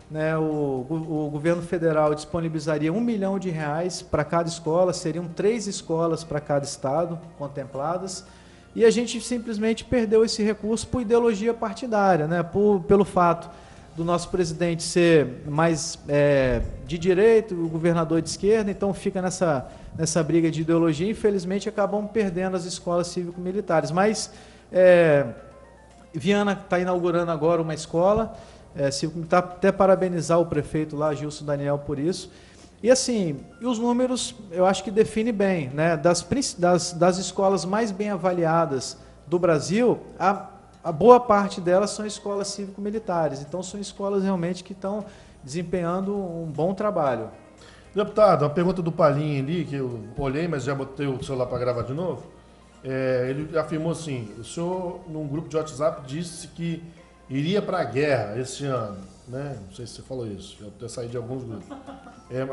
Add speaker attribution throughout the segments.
Speaker 1: né, o governo federal disponibilizaria R$ 1 milhão para cada escola, seriam 3 escolas para cada estado contempladas, e a gente simplesmente perdeu esse recurso por ideologia partidária, né, pelo fato do nosso presidente ser mais de direita, o governador de esquerda, então fica nessa briga de ideologia. Infelizmente, acabamos perdendo as escolas cívico-militares. Mas Viana está inaugurando agora uma escola, cívico-militar, até parabenizar o prefeito lá, Gilson Daniel, por isso. E assim, os números eu acho que definem bem, né? Das escolas mais bem avaliadas do Brasil, a boa parte delas são escolas cívico-militares, então são escolas realmente que estão desempenhando um bom trabalho.
Speaker 2: Deputado, uma pergunta do Palinha ali, que eu olhei, mas já botei o celular para gravar de novo. Ele afirmou assim, o senhor, num grupo de WhatsApp, disse que iria para a guerra esse ano, né? Não sei se você falou isso, eu até saí de alguns grupos.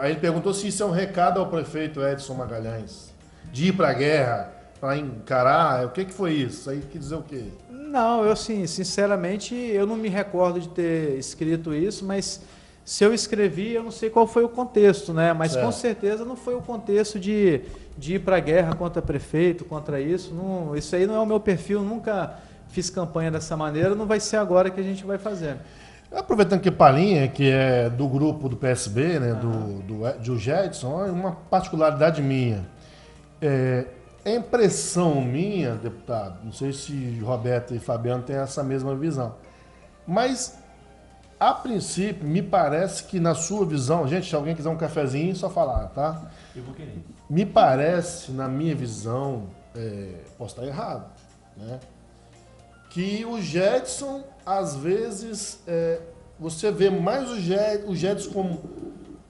Speaker 2: Aí ele perguntou se isso é um recado ao prefeito Edson Magalhães, de ir para a guerra, para encarar, o que foi isso? Aí quer dizer o quê?
Speaker 1: Não, eu assim, sinceramente, eu não me recordo de ter escrito isso, mas se eu escrevi, eu não sei qual foi o contexto, né? Mas certo. Com certeza não foi o contexto de ir para a guerra contra prefeito, contra isso. Não, isso aí não é o meu perfil, nunca fiz campanha dessa maneira, não vai ser agora que a gente vai fazer.
Speaker 2: Aproveitando que Palinha, que é do grupo do PSB, né, do Jedson, uma particularidade minha. É impressão minha, deputado, não sei se Roberto e Fabiano têm essa mesma visão, mas, a princípio, me parece que na sua visão, gente, se alguém quiser um cafezinho, só falar, tá?
Speaker 3: Eu vou querer.
Speaker 2: Me parece, na minha visão, posso estar errado, né? Que o Jedson, às vezes, você vê mais o Jedson como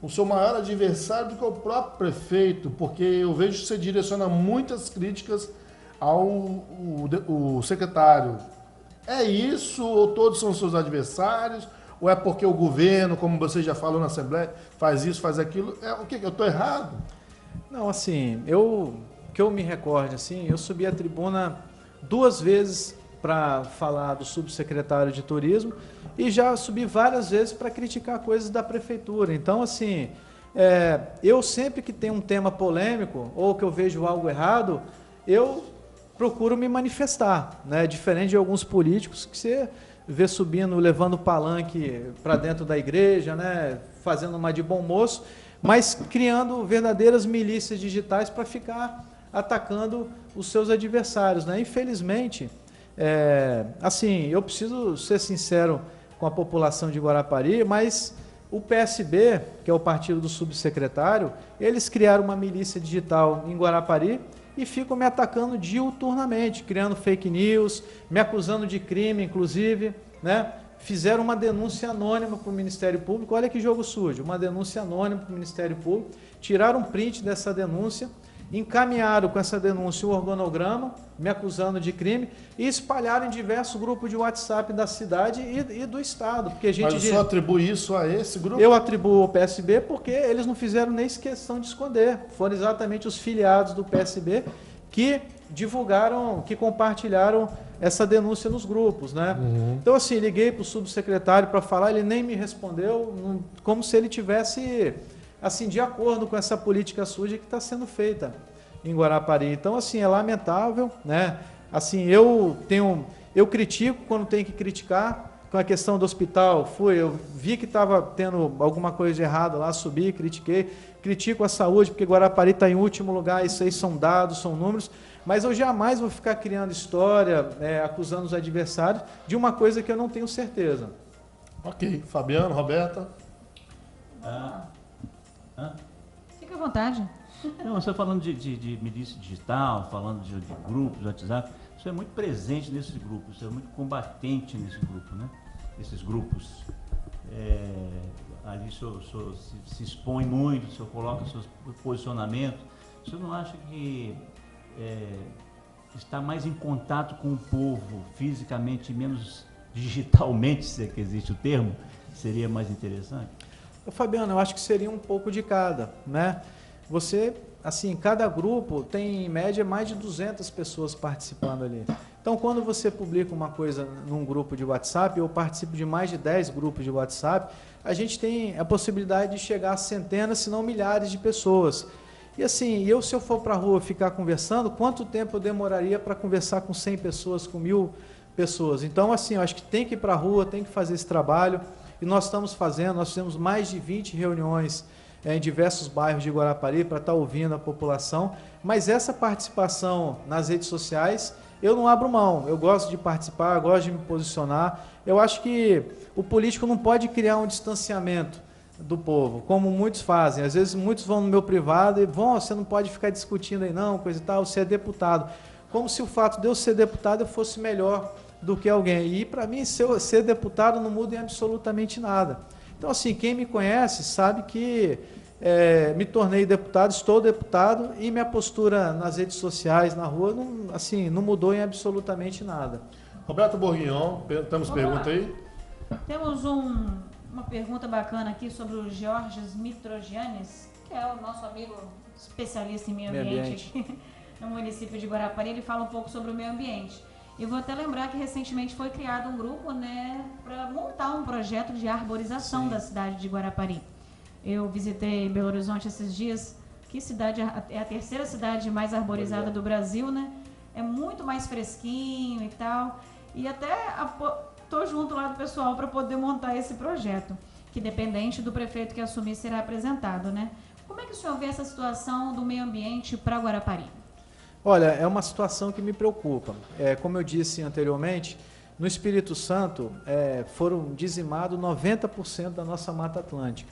Speaker 2: o seu maior adversário do que o próprio prefeito, porque eu vejo que você direciona muitas críticas ao secretário. É isso, ou todos são seus adversários, ou é porque o governo, como você já falou na Assembleia, faz isso, faz aquilo? O que? Eu estou errado?
Speaker 1: Não, assim, que eu me recorde, assim, eu subi a tribuna 2 vezes para falar do subsecretário de turismo e já subi várias vezes para criticar coisas da prefeitura. Então, assim, eu sempre que tem um tema polêmico ou que eu vejo algo errado, eu procuro me manifestar, né? Diferente de alguns políticos que você vê subindo, levando palanque para dentro da igreja, né? Fazendo uma de bom moço, mas criando verdadeiras milícias digitais para ficar atacando os seus adversários, né? Infelizmente, assim, eu preciso ser sincero com a população de Guarapari, mas o PSB, que é o partido do subsecretário, eles criaram uma milícia digital em Guarapari e ficam me atacando diuturnamente, criando fake news, me acusando de crime, inclusive, né? Fizeram uma denúncia anônima para o Ministério Público, olha que jogo sujo, uma denúncia anônima para o Ministério Público, tiraram um print dessa denúncia, encaminharam com essa denúncia o organograma, me acusando de crime, e espalharam em diversos grupos de WhatsApp da cidade e do Estado. Porque a gente
Speaker 2: Mas o senhor atribui isso a esse grupo?
Speaker 1: Eu atribuo ao PSB porque eles não fizeram nem questão de esconder. Foram exatamente os filiados do PSB que divulgaram, que compartilharam essa denúncia nos grupos, né? Uhum. Então, assim, liguei para o subsecretário para falar, ele nem me respondeu, como se ele tivesse, assim, de acordo com essa política suja que está sendo feita em Guarapari. Então, assim, é lamentável, né? Assim, eu critico quando tem que criticar. Com a questão do hospital, eu vi que estava tendo alguma coisa de errado lá, subi, critiquei, critico a saúde, porque Guarapari está em último lugar, isso aí são dados, são números, mas eu jamais vou ficar criando história, acusando os adversários de uma coisa que eu não tenho certeza.
Speaker 2: Ok. Fabiano, Roberta?
Speaker 4: Fica à vontade.
Speaker 3: Não, você falando de milícia digital, falando de grupos, de WhatsApp, isso é muito presente nesses grupos, isso é muito combatente nesse grupo, né? Esses grupos. Ali o senhor se expõe muito, o senhor coloca seus posicionamentos. O senhor não acha que estar mais em contato com o povo fisicamente, menos digitalmente, se é que existe o termo, seria mais interessante?
Speaker 1: Fabiano, eu acho que seria um pouco de cada, né? você, assim, cada grupo tem em média mais de 200 pessoas participando ali. Então, quando você publica uma coisa num grupo de WhatsApp, eu participo de mais de 10 grupos de WhatsApp, a gente tem a possibilidade de chegar a centenas, se não milhares de pessoas. E assim, se eu for para a rua ficar conversando, quanto tempo eu demoraria para conversar com 100 pessoas, com 1000 pessoas? Então, assim, eu acho que tem que ir para a rua, tem que fazer esse trabalho, e nós estamos fazendo, nós temos mais de 20 reuniões em diversos bairros de Guarapari para estar ouvindo a população, mas essa participação nas redes sociais, eu não abro mão, eu gosto de participar, eu gosto de me posicionar. Eu acho que o político não pode criar um distanciamento do povo, como muitos fazem. Às vezes muitos vão no meu privado e você não pode ficar discutindo aí não, coisa e tal, você é deputado. Como se o fato de eu ser deputado eu fosse melhor do que alguém. E para mim ser deputado não muda em absolutamente nada. Então assim, quem me conhece sabe que me tornei deputado, estou deputado e minha postura nas redes sociais, na rua, não mudou em absolutamente nada.
Speaker 2: Roberto Bourguignon, temos pergunta aí?
Speaker 4: Temos uma pergunta bacana aqui sobre o Georges Mitrogianes, que é o nosso amigo especialista em meio ambiente aqui no município de Guarapari. Ele fala um pouco sobre o meio ambiente. Eu vou até lembrar que recentemente foi criado um grupo, né, para montar um projeto de arborização da cidade de Guarapari. Eu visitei Belo Horizonte esses dias. Que cidade é a terceira cidade mais arborizada do Brasil, né? É muito mais fresquinho e tal. E até estou junto lá do pessoal para poder montar esse projeto, que dependente do prefeito que assumir será apresentado, né? Como é que o senhor vê essa situação do meio ambiente para Guarapari?
Speaker 1: Olha, é uma situação que me preocupa. Como eu disse anteriormente, no Espírito Santo foram dizimados 90% da nossa Mata Atlântica.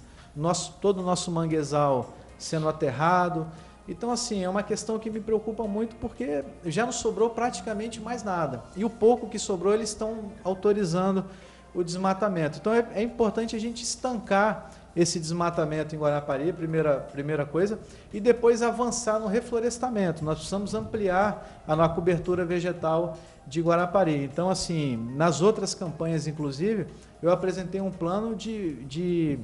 Speaker 1: Todo o nosso manguezal sendo aterrado. Então, assim, é uma questão que me preocupa muito porque já não sobrou praticamente mais nada. E o pouco que sobrou, eles estão autorizando o desmatamento. Então, é importante a gente estancar esse desmatamento em Guarapari, primeira coisa, e depois avançar no reflorestamento. Nós precisamos ampliar a cobertura vegetal de Guarapari. Então, assim, nas outras campanhas, inclusive, eu apresentei um plano de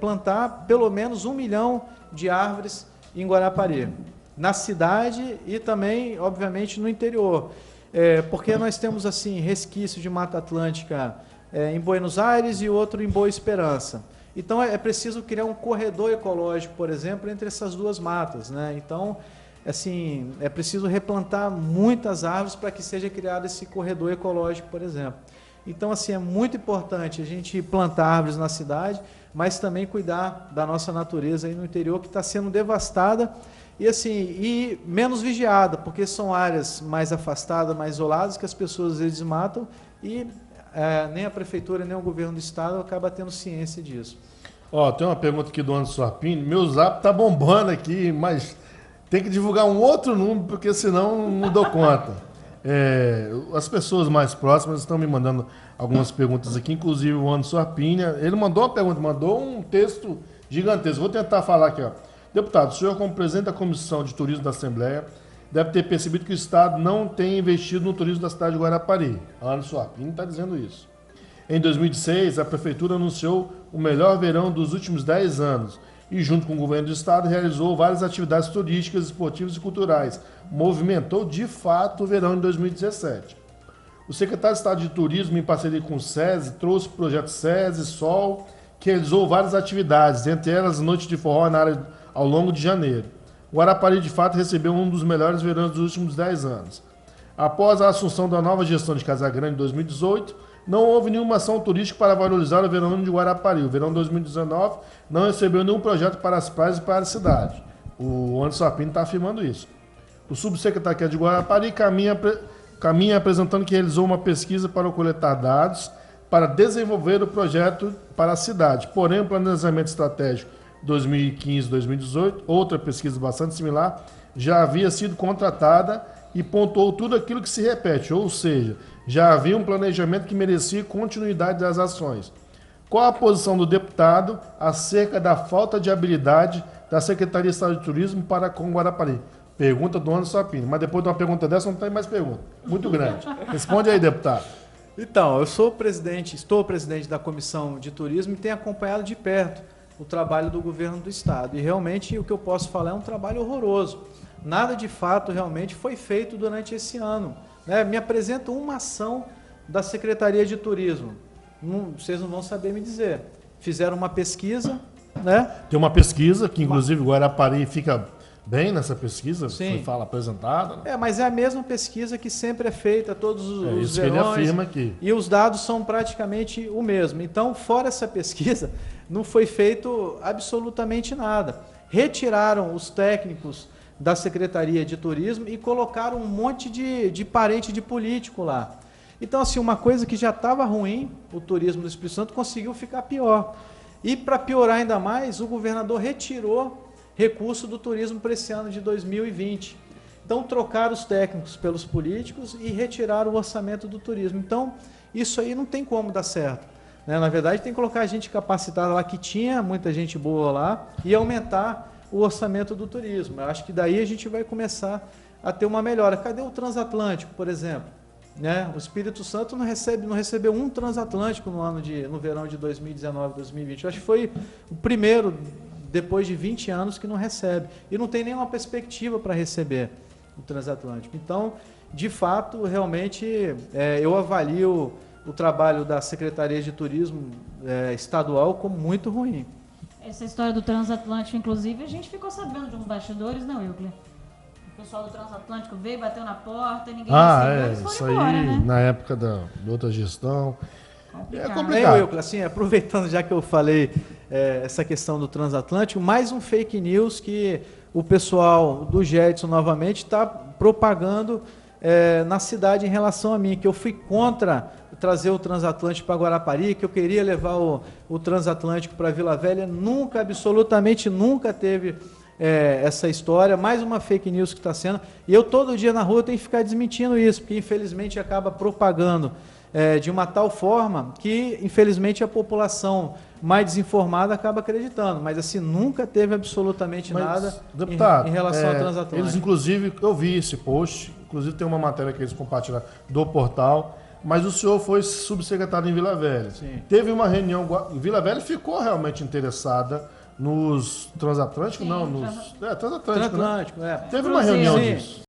Speaker 1: plantar pelo menos 1 milhão de árvores em Guarapari, na cidade e também, obviamente, no interior. Porque nós temos assim resquício de Mata Atlântica em Buenos Aires e outro em Boa Esperança. Então é preciso criar um corredor ecológico, por exemplo, entre essas duas matas, né? Então, assim, é preciso replantar muitas árvores para que seja criado esse corredor ecológico, por exemplo. Então, assim, é muito importante a gente plantar árvores na cidade, mas também cuidar da nossa natureza aí no interior, que está sendo devastada e menos vigiada, porque são áreas mais afastadas, mais isoladas, que as pessoas às vezes desmatam e nem a prefeitura, nem o governo do estado acaba tendo ciência disso.
Speaker 2: Tem uma pergunta aqui do Anderson Arpini. Meu zap tá bombando aqui, mas tem que divulgar um outro número, porque senão não dou conta. As pessoas mais próximas estão me mandando algumas perguntas aqui, inclusive o Anderson Arpinha. Ele mandou uma pergunta, mandou um texto gigantesco. Vou tentar falar aqui. Deputado, o senhor, como presidente da Comissão de Turismo da Assembleia, deve ter percebido que o Estado não tem investido no turismo da cidade de Guarapari. Anderson Arpinha está dizendo isso. Em 2006, a Prefeitura anunciou o melhor verão dos últimos 10 anos e, junto com o governo do estado, realizou várias atividades turísticas, esportivas e culturais. Movimentou, de fato, o verão de 2017. O secretário de Estado de Turismo, em parceria com o SESI, trouxe o projeto SESI Sol, que realizou várias atividades, entre elas noites de forró na área ao longo de janeiro. Guarapari, de fato, recebeu um dos melhores verões dos últimos 10 anos. Após a assunção da nova gestão de Casagrande em 2018, não houve nenhuma ação turística para valorizar o verão de Guarapari. O verão 2019 não recebeu nenhum projeto para as praias e para a cidade. O Anderson Arpini está afirmando isso. O subsecretário de Guarapari caminha apresentando que realizou uma pesquisa para coletar dados para desenvolver o projeto para a cidade. Porém, o planejamento estratégico 2015-2018, outra pesquisa bastante similar, já havia sido contratada e pontuou tudo aquilo que se repete, ou seja, já havia um planejamento que merecia continuidade das ações. Qual a posição do deputado acerca da falta de habilidade da Secretaria de Estado de Turismo para com Guarapari? Pergunta do Anderson Arpini. Mas depois de uma pergunta dessa, não tem mais pergunta. Muito grande. Responde aí, deputado.
Speaker 1: Então, estou presidente da Comissão de Turismo e tenho acompanhado de perto o trabalho do governo do estado. E realmente o que eu posso falar é um trabalho horroroso. Nada de fato realmente foi feito durante esse ano, né? Me apresenta uma ação da Secretaria de Turismo. Vocês não vão saber me dizer. Fizeram uma pesquisa, né?
Speaker 2: Tem uma pesquisa que, inclusive, Guarapari fica bem nessa pesquisa,
Speaker 1: Sim.
Speaker 2: foi apresentada. Né?
Speaker 1: Mas é a mesma pesquisa que sempre é feita todos os
Speaker 2: isso verões, que ele afirma aqui.
Speaker 1: E os dados são praticamente o mesmo. Então, fora essa pesquisa, não foi feito absolutamente nada. Retiraram os técnicos da Secretaria de Turismo e colocaram um monte de parente de político lá. Então, assim, uma coisa que já estava ruim, o turismo do Espírito Santo conseguiu ficar pior. E para piorar ainda mais, o governador retirou recurso do turismo para esse ano de 2020. Então, trocaram os técnicos pelos políticos e retiraram o orçamento do turismo. Então, isso aí não tem como dar certo, né? Na verdade, tem que colocar gente capacitada lá, que tinha muita gente boa lá, e aumentar o orçamento do turismo. Eu acho que daí a gente vai começar a ter uma melhora. Cadê o transatlântico, por exemplo? Né? O Espírito Santo não recebeu um transatlântico no verão de 2019, 2020. Eu acho que foi o primeiro, depois de 20 anos, que não recebe. E não tem nenhuma perspectiva para receber o transatlântico. Então, de fato, realmente, eu avalio o trabalho da Secretaria de Turismo estadual como muito ruim.
Speaker 4: Essa história do transatlântico, inclusive, a gente ficou sabendo de uns bastidores, não, Eucler? O pessoal do transatlântico veio, bateu na porta, ninguém recebeu, eles foram
Speaker 2: isso
Speaker 4: embora,
Speaker 2: aí,
Speaker 4: né?
Speaker 2: na época da outra gestão.
Speaker 4: Complicado.
Speaker 2: É complicado.
Speaker 1: Eucler, assim, aproveitando já que eu falei essa questão do transatlântico, mais um fake news que o pessoal do Jedson novamente está propagando na cidade em relação a mim, que eu fui contra trazer o transatlântico para Guarapari, que eu queria levar o transatlântico para Vila Velha. Nunca, absolutamente nunca teve essa história. Mais uma fake news que está sendo. E eu todo dia na rua tenho que ficar desmentindo isso, porque infelizmente acaba propagando de uma tal forma que infelizmente a população mais desinformada acaba acreditando. Mas assim, nunca teve absolutamente nada,
Speaker 2: deputado,
Speaker 1: em relação ao transatlântico.
Speaker 2: Eles, inclusive, eu vi esse post, inclusive tem uma matéria que eles compartilharam do portal, mas o senhor foi subsecretário em Vila Velha.
Speaker 1: Sim.
Speaker 2: Teve uma reunião em Vila Velha, ficou realmente interessada nos transatlânticos?
Speaker 4: Sim,
Speaker 2: não, nos... transatlântico,
Speaker 1: Transatlântico,
Speaker 2: né? Teve uma reunião disso.